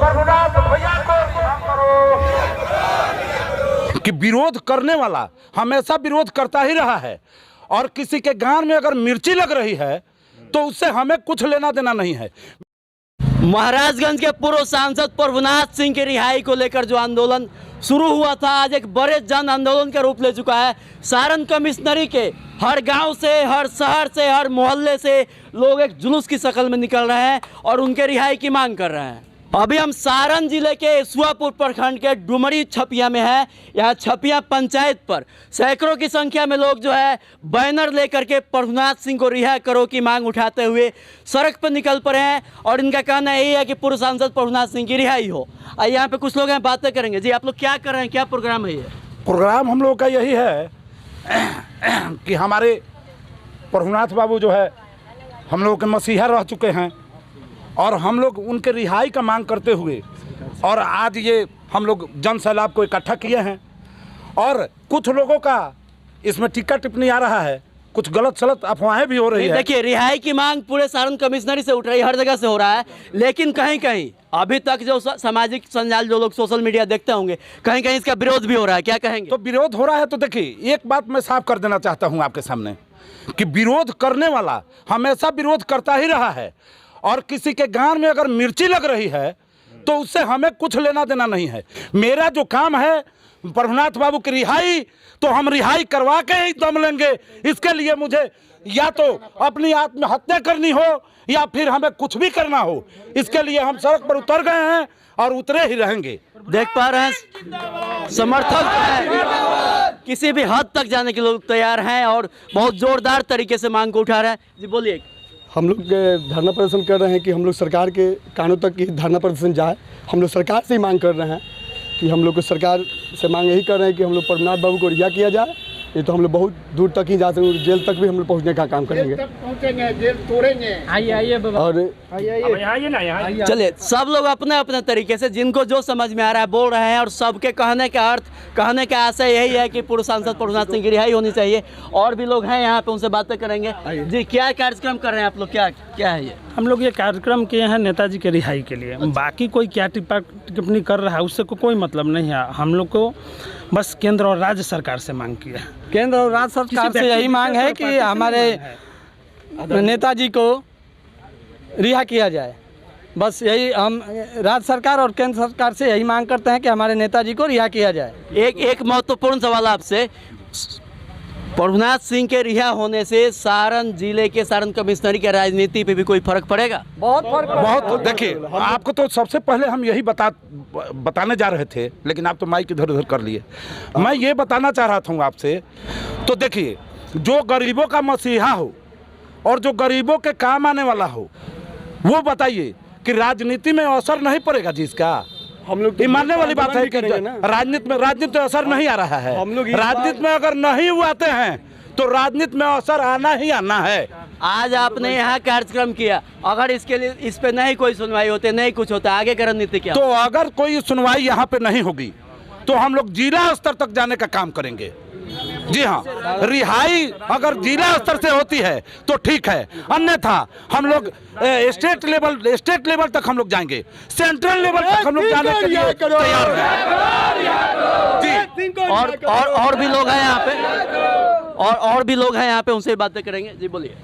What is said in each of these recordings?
प्रभुनाथ भैया को रिहा करो। कि विरोध करने वाला हमेशा विरोध करता ही रहा है, और किसी के गान में अगर मिर्ची लग रही है तो उससे हमें कुछ लेना देना नहीं है। महाराजगंज के पूर्व सांसद प्रभुनाथ सिंह की रिहाई को लेकर जो आंदोलन शुरू हुआ था, आज एक बड़े जन आंदोलन का रूप ले चुका है। सारण कमिश्नरी के हर गांव से, हर शहर से, हर मोहल्ले से लोग एक जुलूस की शक्ल में निकल रहे हैं और उनके रिहाई की मांग कर रहे हैं। अभी हम सारण जिले के सुआपुर प्रखंड के डुमरी छपिया में हैं। यहाँ छपिया पंचायत पर सैकड़ों की संख्या में लोग जो है बैनर लेकर के प्रभुनाथ सिंह को रिहा करो की मांग उठाते हुए सड़क पर निकल पड़े हैं और इनका कहना यही है कि पूर्व सांसद प्रभुनाथ सिंह की रिहाई हो। यहाँ पे कुछ लोग हैं, बातें करेंगे। जी, आप लोग क्या कर रहे हैं, क्या प्रोग्राम है ये? प्रोग्राम हम लोग का यही है कि हमारे प्रभुनाथ बाबू जो है हम लोग के मसीहा रह चुके हैं, और हम लोग उनके रिहाई का मांग करते हुए और आज ये हम लोग जन सैलाब को इकट्ठा किए हैं। और कुछ लोगों का इसमें टिक्का टिप्पणी आ रहा है, कुछ गलत सलत अफवाहें भी हो रही है। देखिए, रिहाई की मांग पूरे सारण कमिश्नरी से उठ रही है, हर जगह से हो रहा है, लेकिन कहीं कहीं अभी तक जो सामाजिक संजाल, जो लोग सोशल मीडिया देखते होंगे, कहीं कहीं इसका विरोध भी हो रहा है। क्या कहेंगे? तो विरोध हो रहा है तो देखिए, एक बात मैं साफ कर देना चाहता हूँ आपके सामने कि विरोध करने वाला हमेशा विरोध करता ही रहा है, और किसी के गान में अगर मिर्ची लग रही है तो उससे हमें कुछ लेना देना नहीं है। मेरा जो काम है प्रभुनाथ बाबू की रिहाई, तो हम रिहाई करवा के ही दम लेंगे। इसके लिए मुझे या तो अपनी आत्महत्या करनी हो या फिर हमें कुछ भी करना हो, इसके लिए हम सड़क पर उतर गए हैं और उतरे ही रहेंगे। देख पा रहे हैं समर्थक है, किसी भी हद तक जाने के लोग तैयार हैं और बहुत जोरदार तरीके से मांग को उठा रहे हैं। जी बोलिए। हम लोग धरना प्रदर्शन कर रहे हैं कि हम लोग सरकार के कानों तक की धरना प्रदर्शन जाए। हम लोग सरकार से ही मांग कर रहे हैं कि हम लोग को सरकार से मांग यही कर रहे हैं कि हम लोग प्रभुनाथ बाबू को रिहा किया जाए। ये तो हम लोग बहुत दूर तक ही जा सकते, जेल तक भी हम लोग पहुँचने का काम करेंगे। पहुँचेंगे, जेल तोड़ेंगे। आइए और चलिए, सब लोग अपने अपने तरीके से जिनको जो समझ में आ रहा है बोल रहे हैं, और सबके कहने का अर्थ, कहने का आशय यही है कि पूर्व सांसद प्रभुनाथ सिंह की रिहाई होनी चाहिए। और भी लोग हैं यहाँ पे, उनसे बातें करेंगे। जी, क्या कार्यक्रम कर रहे हैं आप लोग, क्या है ये? हम लोग ये कार्यक्रम किए हैं नेताजी के रिहाई के लिए। बाकी कोई क्या टिप्पणी कर रहा है उससे कोई मतलब नहीं है। हम लोग को बस केंद्र और राज्य सरकार से मांग की है। केंद्र और राज्य सरकार से यही मांग है कि हमारे नेताजी को रिहा किया जाए। बस यही हम राज्य सरकार और केंद्र सरकार से यही मांग करते हैं कि हमारे नेताजी को रिहा किया जाए। एक महत्वपूर्ण सवाल आपसे, प्रभुनाथ सिंह के रिहा होने से सारण जिले के, सारण कमिश्नरी के राजनीति पे भी कोई फर्क पड़ेगा? बहुत फर्क, बहुत। देखिए, आपको तो सबसे पहले हम यही बताने जा रहे थे, लेकिन आप तो माइक इधर उधर कर लिए। मैं ये बताना चाह रहा था आपसे, तो देखिए, जो गरीबों का मसीहा हो और जो गरीबों के काम आने वाला हो, वो बताइए कि राजनीति में असर नहीं पड़ेगा जिसका। हम लोग ये मानने वाली बात है कि राजनीति में असर नहीं आ रहा है। राजनीति में अगर नहीं आते हैं तो राजनीति में असर आना ही आना है। आज आपने यहाँ कार्यक्रम किया, अगर इसके लिए इस पे नहीं कोई सुनवाई होती, नहीं कुछ होता, आगे का रणनीति क्या? तो अगर कोई सुनवाई यहाँ पे नहीं होगी तो हम लोग जिला स्तर तक जाने का काम करेंगे। जी हाँ, रिहाई अगर जिला स्तर से होती है तो ठीक है, अन्यथा हम लोग स्टेट लेवल तक हम लोग जाएंगे, सेंट्रल लेवल तक हम लोग जाने के लिए तैयार हैं। जी, और भी लोग हैं यहाँ पे, और भी लोग हैं यहाँ पे, उनसे बातें करेंगे। जी बोलिए।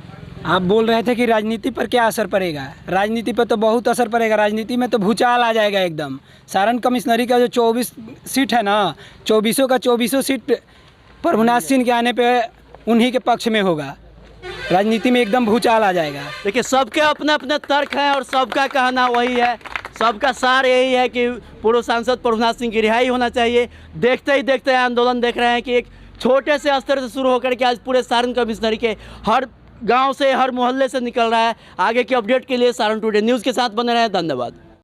आप बोल रहे थे कि राजनीति पर क्या असर पड़ेगा? राजनीति पर तो बहुत असर पड़ेगा। राजनीति में तो भूचाल आ जाएगा एकदम। सारण कमिश्नरी का जो 24 सीट है ना, 24 का 24 सीट प्रभुनाथ सिंह के आने पे उन्हीं के पक्ष में होगा। राजनीति में एकदम भूचाल आ जाएगा। देखिए, सबके अपने अपने तर्क हैं और सबका कहना वही है, सबका सार यही है कि पूर्व सांसद प्रभुनाथ सिंह की रिहाई होना चाहिए। देखते ही देखते आंदोलन देख रहे हैं कि एक छोटे से स्तर से शुरू होकर के आज पूरे सारण कमिश्नरी के हर गांव से, हर मोहल्ले से निकल रहा है। आगे की अपडेट के लिए सारण टुडे न्यूज़ के साथ बने रहें। धन्यवाद।